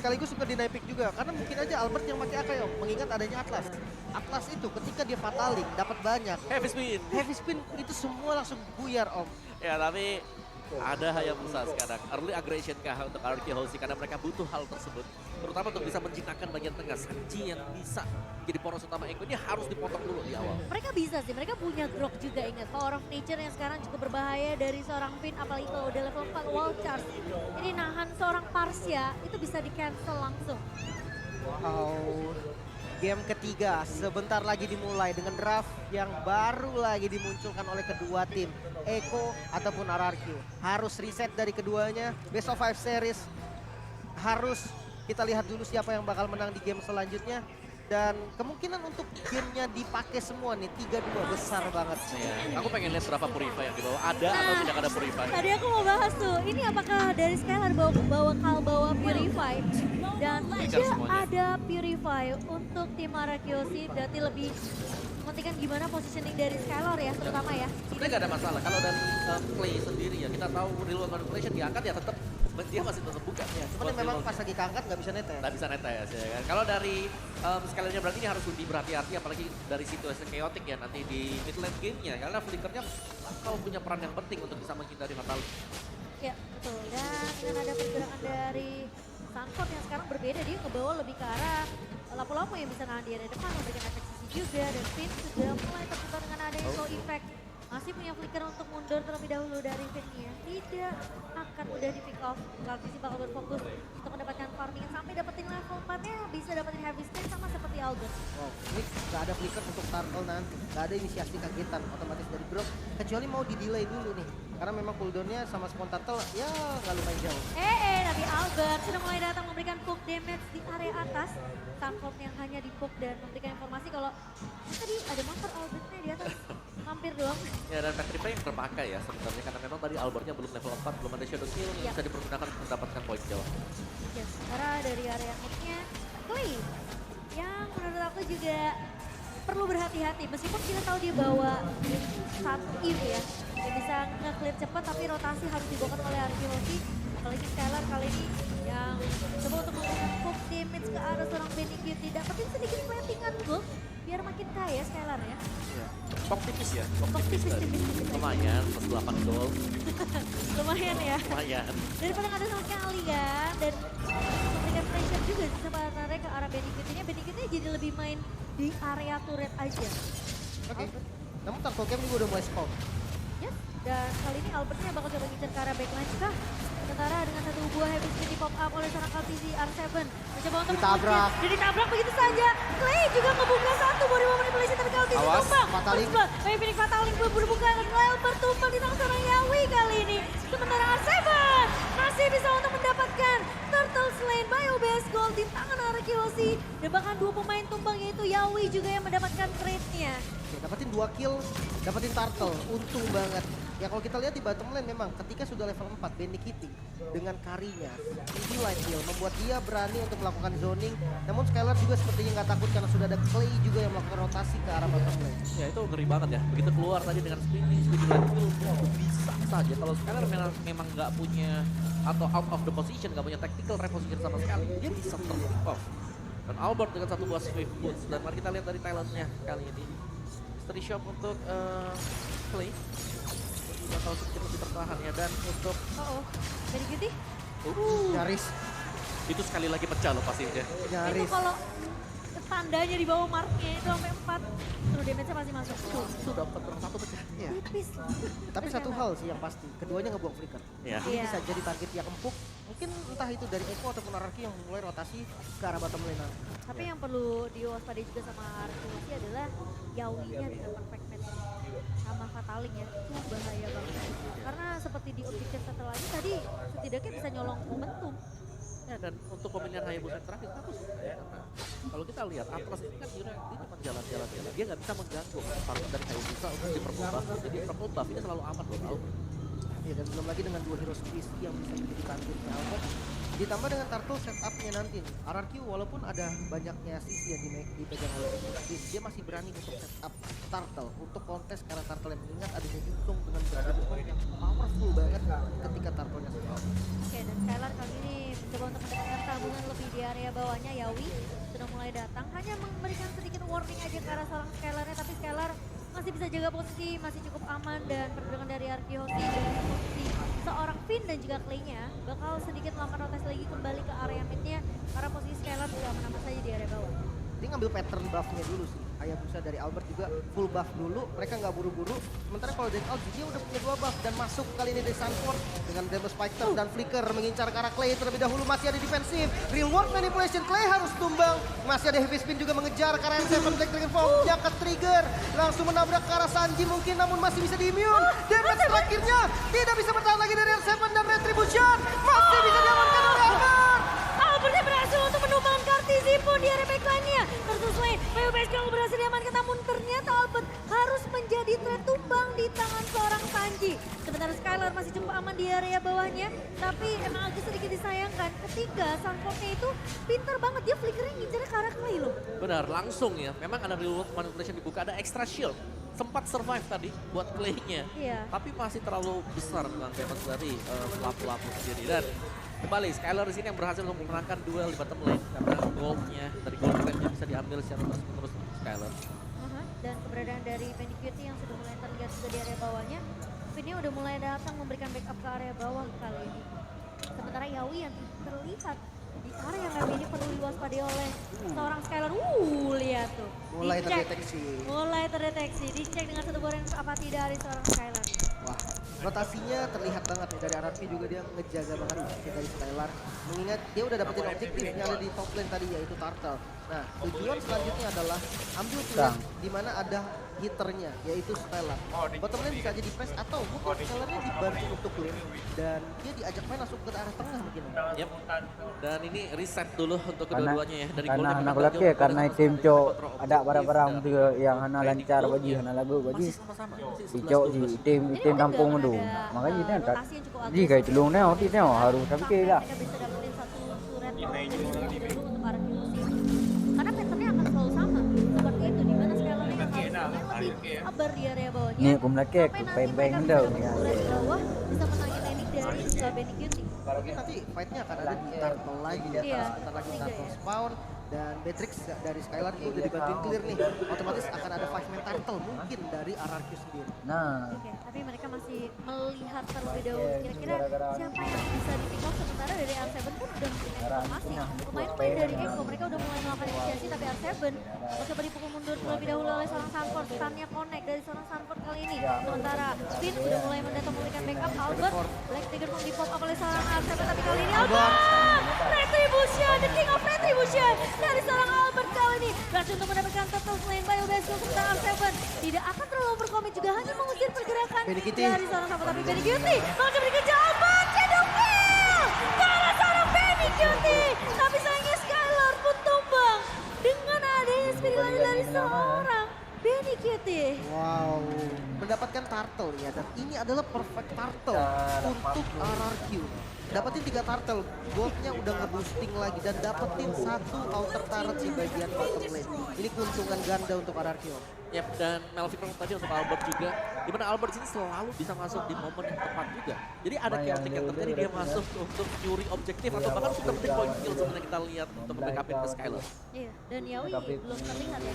sekaligus super dynamic juga karena mungkin aja Albert yang pakai AK ya, mengingat adanya Atlas. Atlas itu ketika dia fataling dapat banyak heavy spin itu semua langsung buyar Om. Ya tapi ada Hayabusa sekarang, early aggression kah untuk RRQ Hoshi karena mereka butuh hal tersebut. Terutama untuk bisa menjinakkan bagian tengah. Sanji yang bisa jadi poros utama Eko ini harus dipotong dulu di awal. Mereka bisa sih, mereka punya grok juga, ingat. Power of Nature yang sekarang cukup berbahaya dari seorang Finn, apalagi kalau udah level 4 wall charge. Ini nahan seorang Parsia, itu bisa di cancel langsung. Wow. Game ketiga sebentar lagi dimulai dengan draft yang baru lagi dimunculkan oleh kedua tim. Eko ataupun RRQ. Harus reset dari keduanya. Best of 5 series. Harus kita lihat dulu siapa yang bakal menang di game selanjutnya. Dan kemungkinan untuk gamenya dipakai semua nih, 3-2 besar banget. Ya, aku pengen lihat berapa Purify yang dibawa. Ada atau tidak ada Purify? Tadi aku mau bahas tuh, ini apakah dari Skylar bawa Purify dan tidak ada Purify untuk tim Arakiosi, berarti lebih mementingkan gimana positioning dari Skylar ya, terutama ya. Sebenarnya nggak ada masalah. Kalau dari play sendiri ya, kita tahu real world manipulation diangkat ya tetap dia masih tetap buka. Ya, cuman memang pas lagi keangkat nggak bisa netes. Nggak bisa netes ya kan. Kalau dari sekaliannya berarti ini harus lebih berhati-hati apalagi dari situasi chaotic ya nanti di mid lane game-nya. Karena flickernya kalau punya peran yang penting untuk bisa menghindari fatal. Ya betul, dan dengan ada pergerakan dari Sanford yang sekarang berbeda, dia ngebawa lebih ke arah lapu-lapu yang bisa nahan dia dari depan, memberikan efek sisi juga, dan Finn sudah mulai terputar dengan adanya slow effect. Masih punya flicker untuk mundur terlebih dahulu dari Finn-nya. Tidak akan mudah di pick off. Larvisi bakal berfokus untuk mendapatkan farming sampai dapetin level 4-nya, bisa dapetin heavy spin sama seperti Albert. Wow, ini nggak ada flicker untuk Turtle nanti. Nggak ada inisiasi kagetan otomatis dari Grok. Kecuali mau di-delay dulu nih. Karena memang cooldownnya sama spawn Turtle ya nggak lumayan jauh. Tapi Albert sudah mulai datang memberikan poke damage di area atas. Sunfold yang hanya di poke dan memberikan informasi kalau tadi ada monster Albertnya di atas. Mampir doang. Ya dan Petrify yang terpakai ya sebenarnya karena memang tadi Albertnya belum level 4, belum ada Shadow Kill yang bisa dipergunakan untuk mendapatkan poin jauh. Yes, karena dari area mid-nya Clay yang menurut aku juga perlu berhati-hati meskipun kita tahu dia bawa satu EV ya. Dia bisa nge-clear cepat tapi rotasi harus dibawakan oleh Arkeologi. Apalagi Skylar kali ini yang coba untuk memberikan poke damage ke arah seorang Benny Cutie. Dapetin sedikit plantingan gold biar makin kaya Skylar ya. Pok tipis ya, pok tipis. Tipis. Lumayan, plus 8 gold. Lumayan ya. Lumayan. Daripada nggak ada sama sekali kan. Dan memberikan pressure juga sih sebenarnya ke arah Benny Cutie-nya. Benny Cutie jadi lebih main di area turret aja. Oke. Namun Turtle Camp juga udah mulai spawn. Yes, dan kali ini Albertnya bakal coba ngincer ke arah backline kah? Sementara dengan satu buah heavy spin di pop up oleh seorang LTZ R7. Mencoba untuk Ditabrak. Dan ditabrak begitu saja. Clay juga ngebuka satu body manipulation tapi LTZ Awas, tumbang. Fataling. Tapi Phoenix Fataling belum berbuka dan Albert tumpang di tangan seorang Yawi kali ini. Sementara R7 masih bisa untuk mendapatkan Turtle Slain by OBS Gold di tangan Arakiyoshi. Dan bahkan dua pemain tumbang yaitu Yawi juga yang mendapatkan trade-nya. Oke, dapetin 2 kill, dapetin Turtle, untung banget. Ya kalau kita lihat di bottom lane memang ketika sudah level 4 Benny Kitty dengan karinya, ini light heal membuat dia berani untuk melakukan zoning. Namun Skylar juga sepertinya nggak takut karena sudah ada Clay juga yang melakukan rotasi ke arah bottom lane. Ya itu ngeri banget ya, begitu keluar tadi dengan speed light heal, bisa saja. Kalau Skylar memang nggak punya atau out of the position, nggak punya tactical reposition sama sekali, dia bisa terpick off. Dan Albert dengan satu buah Swift Boots, dan mari kita lihat dari talentnya kali ini. Mystery Shop untuk Clay. Kita tahu sedikit lebih tertahan ya, dan untuk Benny Cutie? Nyaris, itu sekali lagi pecah loh pastinya. Itu nyaris. kalau tandanya di bawah marknya itu sampai 4, true damage-nya pasti masuk. Itu dapat satu pecah. Iya. Tipis loh. Tapi satu hal sih yang pasti, keduanya ngebuang flicker. Ya. Ini Iya. bisa jadi target yang empuk. Mungkin entah itu dari Eko ataupun Araki yang mulai rotasi ke arah bottom lane nanti. Tapi yang perlu diwaspadai juga sama Arkeologi adalah Yawinya dengan perfect match sama Fataling ya, itu bahaya banget. Karena seperti di objective setelah ini tadi setidaknya bisa nyolong momentum. Ya, dan untuk pemilihan Hayabusa yang terakhir bagus. Ya, kalau kita lihat Atlas ini kan dia cuma jalan-jalan, dia nggak bisa mengganggu farming dari Hayabusa untuk di purple buff. Jadi purple buff ini selalu aman buat Albert. Ya, dan belum lagi dengan 2 hero spacey yang bisa menjadi targetnya Albert. Ditambah dengan turtle setupnya nanti nih. RRQ walaupun ada banyaknya sisi yang dipegang oleh Fizz, dia masih berani untuk setup turtle untuk kontes karena turtle yang mengingat adanya Yutong dengan berada yang powerful banget ketika turtle-nya setup. Oke, dan Skylar kali ini mencoba untuk mendapatkan tabungan lebih di area bawahnya. Yawi sudah mulai datang, hanya memberikan sedikit warning aja ke arah seorang Skylarnya, tapi Skylar masih bisa jaga posisi, masih cukup aman, dan pergerakan dari Arkihosi dari posisi seorang Finn dan juga Clay-nya bakal sedikit melakukan rotasi lagi kembali ke area mid-nya karena posisi Skylar sudah aman-aman saja di area bawah. Dia ngambil pattern buff-nya dulu sih. Hayabusa dari Albert juga full buff dulu, mereka nggak buru-buru. Sementara kalau dari Algi dia udah punya 2 buff dan masuk kali ini dari Sunford dengan Demon Spectre dan Flicker mengincar ke arah Clay terlebih dahulu. Masih ada defensif, real world manipulation, Clay harus tumbang. Masih ada heavy spin juga mengejar ke arah Seven Black Dragon Form yang ke trigger. Langsung menabrak ke arah Sanji mungkin namun masih bisa di-immune. Damage terakhirnya tidak bisa bertahan lagi dari Seven dan Retribution. Masih bisa diamankan oleh Albert. Albertnya berhasil untuk menumbangkan Kartizi pun di area backline-nya. Tersusul Bayu Bascal berhasil diamankan, namun ternyata Albert harus menjadi threat tumbang di tangan seorang Sanji. Sementara Skylar masih cukup aman di area bawahnya, tapi emang agak sedikit disayangkan ketika Sunford-nya itu pintar banget, dia flickernya ngincernya ke arah Clay loh. Benar, langsung ya. Memang ada real world manipulation dibuka, ada extra shield. Sempat survive tadi buat Clay-nya. Iya. Tapi masih terlalu besar dengan damage dari pelaku-pelaku sendiri. Dan kembali, Skylar di sini yang berhasil untuk memenangkan duel di bottom lane. Karena gold-nya, dari gold trap-nya bisa diambil secara terus-menerus Skylar. Dan keberadaan dari Bandicoot yang sudah mulai terlihat juga di area bawahnya. Vinny udah mulai datang memberikan backup ke area bawah kali ini. Sementara Yawi yang terlihat di area yang ini perlu diwaspadai oleh seorang Skylar. Lihat tuh. Mulai Dicek. terdeteksi. Mulai terdeteksi. Dicek dengan satu buah range apati dari seorang Skylar. Wah, rotasinya terlihat banget nih dari RRQ juga dia ngejaga banget objektif dari Skylar. Mengingat dia udah dapetin objektifnya ada di top lane tadi yaitu Turtle. Nah, tujuan selanjutnya adalah ambil pilihan di mana ada hitternya yaitu Skylar. Bottom lane bisa aja di press atau mungkin Skylarnya dibantu untuk lane dan dia diajak main masuk ke arah tengah mungkin. Yep. Dan ini reset dulu untuk kedua-duanya ya. Dari karena gold anak laki karena tim cok ada barang-barang tu yang hana lancar bagi hana lagu bagi masih sama-sama. di cok di tim tampung tu makanya dia tak di kayak celung neo di neo harus tapi lah Mereka bisa dapetin satu surat dulu untuk arah musim. Karena patternnya akan selalu sama. Seperti itu, di mana Skylarnya yang harus main lebih sabar di area bawahnya. ni aku melaki Sampai aku nanti pembeng mereka dah bisa berkumpul di bawah, bisa menangin landing dari Bandicoot. Mungkin nanti fight-nya akan ada di Turtle lagi ya. Iya, Sebentar lagi tiga Turtle ya. spawn dan Beatrix dari Skylar itu udah dibantuin clear nih. Otomatis akan ada 5-man Turtle mungkin dari RRQ sendiri. nah Oke, tapi mereka masih melihat terlebih dahulu kira-kira siapa yang bisa di pick off. Sementara dari R7 pun udah memberikan informasi. Pemain-pemain dari Echo mereka udah mulai melakukan inisiasi, tapi R7 mencoba dipukul mundur terlebih dahulu oleh seorang Sanford. Stunnya connect dari seorang Sanford kali ini. Sementara Finn udah mulai mendatang memberikan backup. Albert, Black Trigger pun di pop up oleh seorang R7, tapi kali ini Albert! Retribution, the king of retribution dari seorang Albert kali ini. Berhasil untuk mendapatkan turtle lane by Obesco. Sementara R7 tidak akan terlalu berkomit juga, hanya mengusir pergerakan Benny dari seorang Sanford. Tapi Benny Cutie malah coba dikejar Albert, Shadow Wheel ke arah seorang Benny Cutie. Tapi sayangnya Skylar pun tumbang dengan adanya spirit lagi dari seorang Benny Cutie. Wow, mendapatkan turtle ya dan ini adalah perfect turtle untuk RRQ. Dapetin 3 turtle, goldnya udah nge-boosting lagi dan dapetin 1 outer turret di bagian bottom lane. Ini keuntungan ganda untuk RRQ. Yap, dan Melvin Rock tadi untuk Albert juga. Dimana Albert sini selalu bisa masuk di momen yang tepat juga. Jadi ada chaotic yang terjadi, dia masuk untuk nyuri objektif atau bahkan sudah penting point kill sebenarnya kita lihat untuk backupin ke Skylar. Iya, dan Yawi belum terlihat ya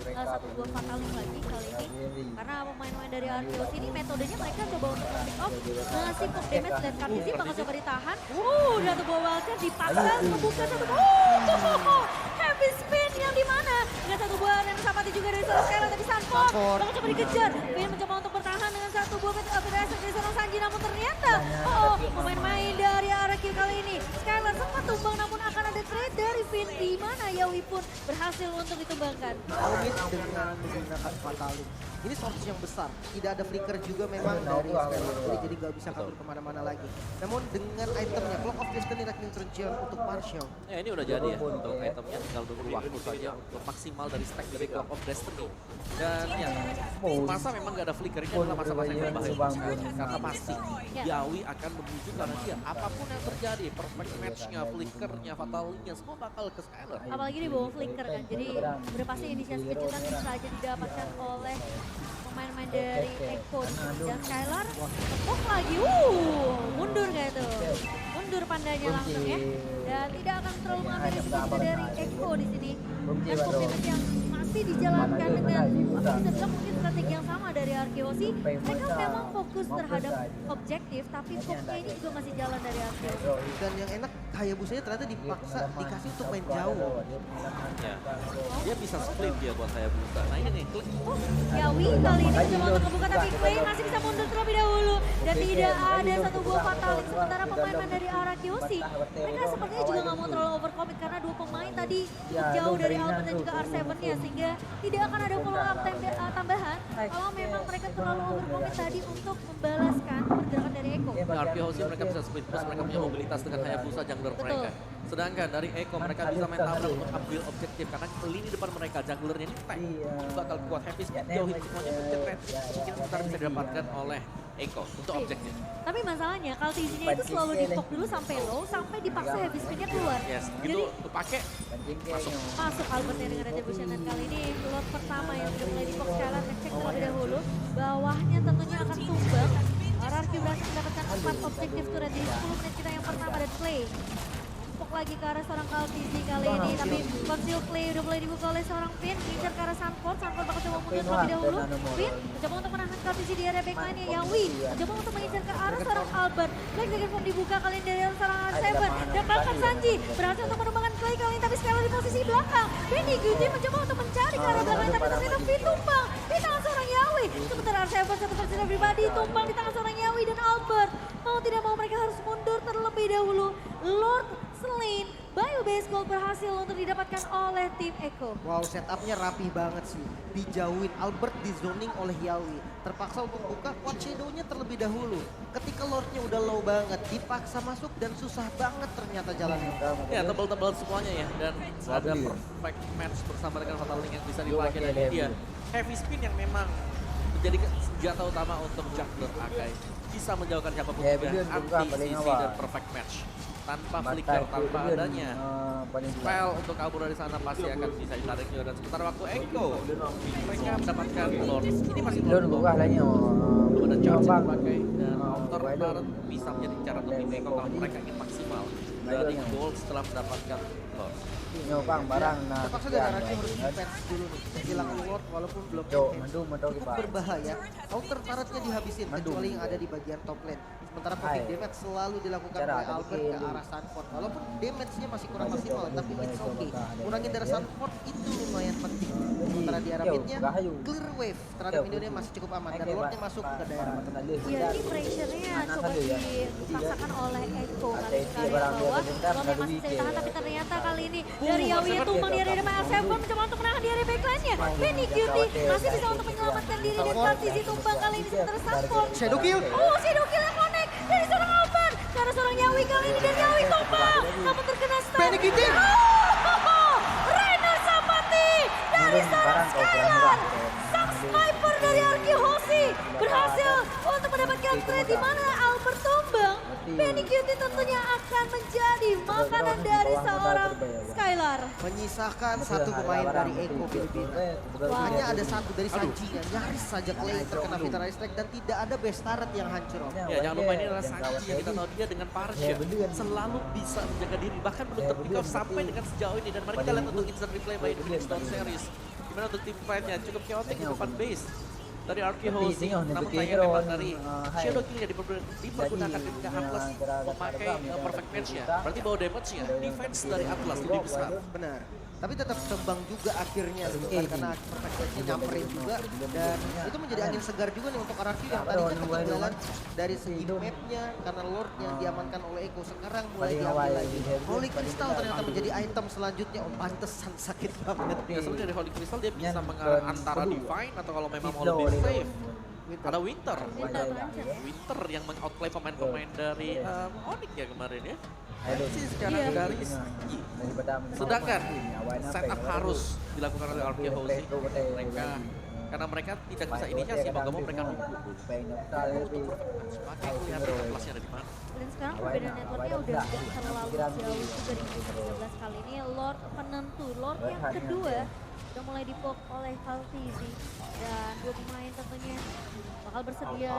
dengan satu buah fatalis lagi kali ini. Karena pemain-pemain dari Arceus ini metodenya mereka coba untuk pick off, ngasih push damage dan Kartisi bakal coba ditahan. Dan satu buah wildcard dipaksa membuka satu heavy spin yang dimana dengan satu buah dan sapati juga dari seorang Skylar, tapi Sanford bakal coba dikejar. Finn mencoba untuk bertahan dengan satu buah PTS dari seorang Sanji, namun ternyata pemain-main dari RRQ kali ini Skylar sempat tumbang, namun akan ada trade dari Finn di mana Yawi pun berhasil untuk ditumbangkan. Komit dengan menggunakan fatalis. Ini source yang besar, tidak ada flicker juga memang dari Skylar, jadi nggak bisa kabur kemana-mana lagi. Namun dengan itemnya Clock of Destiny Lightning Truncheon untuk Marshall. Ya ini udah jadi ya untuk itemnya, tinggal nunggu waktu saja untuk maksimal dari stack dari Clock of Destiny. Dan ya, masa memang gak ada flicker ini adalah masa-masa yang berbahaya karena pasti Yawi akan menuju karena dia apapun yang terjadi, perfect match-nya, flickernya, fatalnya, semua bakal ke Skylar. Apalagi di bawah flicker kan, jadi udah pasti inisiasi kejutan bisa aja didapatkan oleh pemain-pemain dari Echo. Dan Skylar tepuk lagi, mundur kayak tuh. Mundur pandanya langsung ya. Dan tidak akan terlalu mengambil risiko juga dari Echo di sini. Dan komitmen yang masih dijalankan dengan bisa bilang mungkin strategi yang sama dari Arkeosi. Mereka memang fokus terhadap objektif, tapi fokusnya ini juga masih jalan dari Arkeosi. Dan yang enak Hayabusanya ternyata dipaksa dikasih untuk main jauh. Ya, dia bisa split dia buat Hayabusa. Nah ini nih, klik. Yawi kali ini mencoba untuk kebuka tapi Clay masih bisa mundur terlebih dahulu. Dan tidak ada satu buah fatalis. Sementara pemain-pemain dari Arkeosi, mereka sepertinya juga nggak mau terlalu overcommit karena dua pemain tadi cukup jauh dari Albert dan juga R7-nya. Sehingga tidak akan ada follow up tambahan kalau memang mereka terlalu overcommit tadi untuk membalaskan pergerakan dari Eko. Arkeosi mereka bisa split push, mereka punya mobilitas dengan Hayabusa jungler mereka. Sedangkan dari Eko mereka bisa main tabrak untuk ambil objektif karena lini depan mereka junglernya ini tank bakal kuat, Heavy Speed jauhin semuanya mencetret. Mungkin sebentar bisa didapatkan oleh Eko untuk objektif. Tapi masalahnya Kaltizinya itu selalu di poke dulu sampai low sampai dipaksa Heavy Speed-nya keluar. Yes, begitu kepake Masuk Albertnya dengan Retribution dan kali ini lot pertama yang sudah mulai di poke Skylar ngecek terlebih dahulu. Bawahnya tentunya akan tumbang. RRQ berhasil mendapatkan 4 objektif turret di 10 menit kita yang pertama dan play. Pok lagi ke arah seorang Kaltizi kali ini, tapi conceal play udah mulai dibuka oleh seorang Pin, ngincer ke arah Sanford bakal coba mundur terlebih dahulu. Pin mencoba untuk menahan Kaltizi di area backline-nya, Yawi mencoba untuk mengincar ke arah seorang Albert. Clay Dragon Form dibuka kali ini dari seorang R7 dan bahkan Sanji berhasil untuk menumbangkan Clay kali ini, tapi sekarang di posisi belakang. Benny Guti mencoba untuk mencari ke arah belakang, tapi ternyata Pin tumbang di tangan seorang Yawi. Sementara R7 satu versi pribadi tumbang di tangan seorang Yawi dan Albert. Mau tidak mau mereka harus mundur terlebih dahulu. Lord Slain, Bio Base Gold berhasil untuk didapatkan oleh tim Echo. Wow, setupnya rapi banget sih. Dijauhin, Albert di zoning oleh Yawi. Terpaksa untuk buka quad shadow-nya terlebih dahulu. Ketika Lordnya udah low banget, dipaksa masuk dan susah banget ternyata jalannya. ya tebal-tebal semuanya ya, dan ada perfect match bersama dengan Fatal Link yang bisa dipakai dari dia. Heavy Spin yang memang menjadi senjata utama untuk jungler Akai. Bisa menjauhkan siapapun juga anti-CC dan perfect match. Tanpa flicker, tanpa adanya spell untuk kabur dari sana pasti akan bisa ditarik juga. Dan sementara waktu Echo, mereka mendapatkan Lord. Ini masih belum belum ada charge yang dipakai dan counter Baron bisa menjadi cara untuk tim Echo kalau mereka ingin maksimal dari gold setelah mendapatkan Lord. Terpaksa Daraki harus defense dulu nih. Kehilangan Lord walaupun belum cukup berbahaya. Counter turretnya dihabisin kecuali yang ada di bagian top lane. Sementara poking damage selalu dilakukan oleh Albert ke arah Sanford. Walaupun damage-nya masih kurang maksimal, tapi it's okay. Kurangin dari Sanford itu lumayan penting. Sementara di arah mid-nya, clear wave terhadap Indonesia masih cukup aman. Dan Lord-nya masuk ke daerah mata. Ya, ini pressure-nya coba dipaksakan oleh Echo kali sekali bawah. Lord masih bisa ditahan, tapi ternyata kali ini dari Yawi yang tumbang di area depan R7 mencoba untuk menahan di area backline-nya. Benny Cutie masih bisa untuk menyelamatkan diri dan Kaltizi tumbang kali ini sementara Sanford. Shadow kill! Oh, Shadow kill yang connect dari seorang Albert. Karena seorang Yawi kali ini dan Yawi tumbang. Namun terkena stun. Benny Cutie! Rainer Sapati dari seorang Skylar. Sang sniper dari Arkeosi berhasil untuk mendapatkan trade di mana Albert tumbang. Benny Cutie tentunya akan menjadi makanan dari seorang Skylar. Menyisakan satu pemain dari Echo Filipina. Hanya ada satu dari Sanji yang nyaris saja Clay terkena Vitalize Strike dan tidak ada best turret yang hancur. Ya jangan lupa ini adalah Sanji yang kita tahu dia dengan Parsha selalu bisa menjaga diri, bahkan belum terpick off sampai dengan sejauh ini. Dan mari kita lihat untuk instant replay by Infinix Stone Series. Gimana untuk tim fight-nya, cukup chaotic di depan base dari Arkeosi, namun sayangnya memang dari Shadow Kill yang dipergunakan ketika Atlas memakai perfect match-nya. Berarti bawa damage-nya, defense dari Atlas lebih besar. Benar. tapi tetap tembang juga akhirnya gitu kan, karena perfectnya nyamperin juga, dan itu menjadi angin segar juga nih untuk RRQ yang tadinya ketinggalan dari segi mapnya karena Lord yang diamankan oleh Eko sekarang mulai diambil lagi. Holy Crystal ternyata menjadi item selanjutnya. Oh, pantesan sakit banget. Biasanya dari Holy Crystal dia bisa mengarah antara Divine atau kalau memang mau lebih safe. Ada Winter. Winter yang meng-outplay pemain-pemain dari Onyx ya kemarin ya. Sih sekarang dari SG. Sedangkan setup harus dilakukan oleh RRQ Holy mereka karena mereka tidak bisa inisiasi, mau gak mau mereka nunggu. Sebagai melihat kelasnya ada di mana. Dan sekarang perbedaan networknya udah gak terlalu jauh juga di 2013 kali ini. Lord penentu, Lord yang kedua udah mulai dipok oleh Kaltizi. Dan dua pemain tentunya bakal bersedia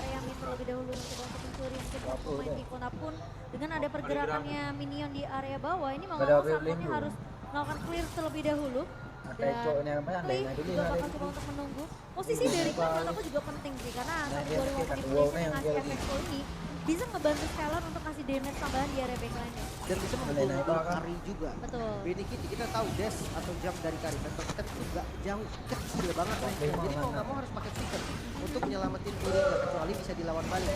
area mid terlebih dahulu untuk mencuri kedua pemain Icona pun dengan ada pergerakannya minion di area bawah ini mau nggak mau Sanfonnya harus melakukan clear terlebih dahulu. Dan Clay juga bakal coba untuk menunggu. Posisi dari Clay menurut aku juga penting sih karena satu dari Wong yang ngasih efek flow ini bisa ngebantu Scalar untuk kasih damage tambahan di area backline-nya. Dan bisa memukul Kari juga. Betul. Benny kita tahu dash atau jump dari Kari dan step itu nggak jauh, kecil banget. Jadi mau nggak mau harus pakai flicker untuk menyelamatin dirinya, kecuali bisa dilawan balik.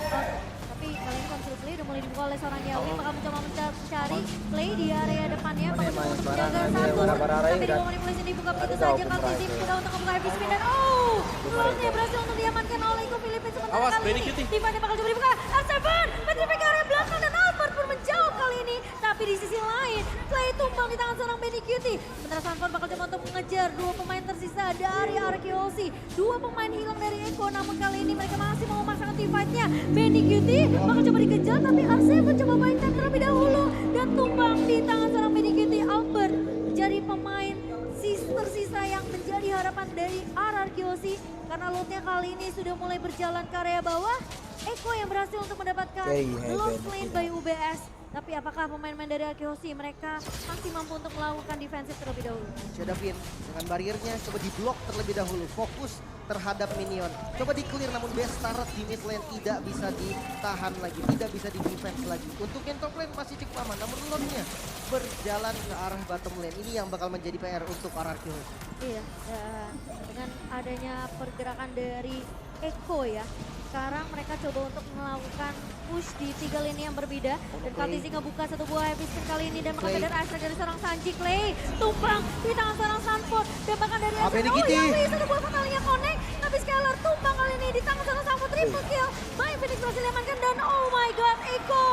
Tapi kali ini konsil Clay udah mulai dibuka oleh seorang Yawi, bakal mencoba mencari Clay di area depannya, bakal mencoba untuk menjaga satu. Tapi di momen mulai dibuka begitu saja, Kaltizi mencoba untuk membuka heavy spin dan Lordnya berhasil untuk diamankan oleh Eko Philippines. Sementara kali ini Divine bakal coba dibuka, R7 mencuri ke area belakang dan Albert pun menjauh kali ini. Tapi di sisi lain, Clay tumbang di tangan seorang Benny Cutie. Sementara Sanford bakal coba untuk mengejar dua pemain tersisa dari RQLC. Dua pemain hilang dari Eko, namun kali ini mereka masih mau memasangkan team fight-nya. Benny Cutie bakal coba dikejar, tapi R7 coba baikan terlebih dahulu. Dan tumbang di tangan seorang Benny Cutie. Albert menjadi pemain tersisa yang menjadi harapan dari RRQLC. Karena lootnya kali ini sudah mulai berjalan ke area bawah. Eko yang berhasil untuk mendapatkan lost lane by UBS. Tapi apakah pemain-pemain dari RRQLC mereka masih mampu untuk melakukan defensif terlebih dahulu? Shadowin dengan bariernya coba diblok terlebih dahulu, fokus terhadap minion. Coba di-clear namun best turret di mid lane tidak bisa ditahan lagi, tidak bisa di-defense lagi. Untuk yang top lane masih cukup aman, namun Lordnya berjalan ke arah bottom lane. Ini yang bakal menjadi PR untuk RRQ. Iya, dan dengan adanya pergerakan dari Eko ya, sekarang mereka coba untuk melakukan push di tiga lini yang berbeda. Dan Kaltizi ngebuka satu buah heavy spin kali ini dan bakal ada astrek dari seorang Sanji. Clay tumpang di tangan seorang Sanford dan bahkan dari astrek. Oh Yawi, satu buah fatalnya connect. Tapi Scalar tumpang kali ini di tangan seorang Sanford, triple kill. Main Phoenix berhasil diamankan dan oh my god, Eko.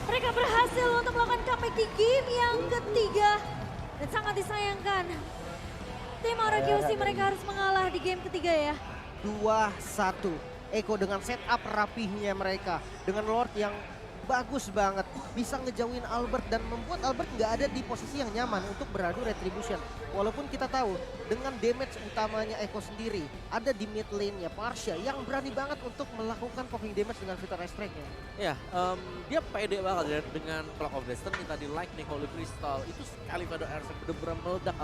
Mereka berhasil untuk melakukan comeback di game yang ketiga. Dan sangat disayangkan. Tim RRQLC mereka harus mengalah di game ketiga ya. 2-1. Eko dengan setup rapihnya mereka, dengan Lord yang bagus banget, bisa ngejauhin Albert dan membuat Albert nggak ada di posisi yang nyaman untuk beradu retribution. Walaupun kita tahu dengan damage utamanya Eko sendiri ada di mid lane-nya Parsha yang berani banget untuk melakukan poking damage dengan Vital Strike-nya. Ya, dia pede banget ya dengan Clock of Destiny tadi, Lightning, Holy Crystal, itu sekali pada Airstrike bener-bener meledak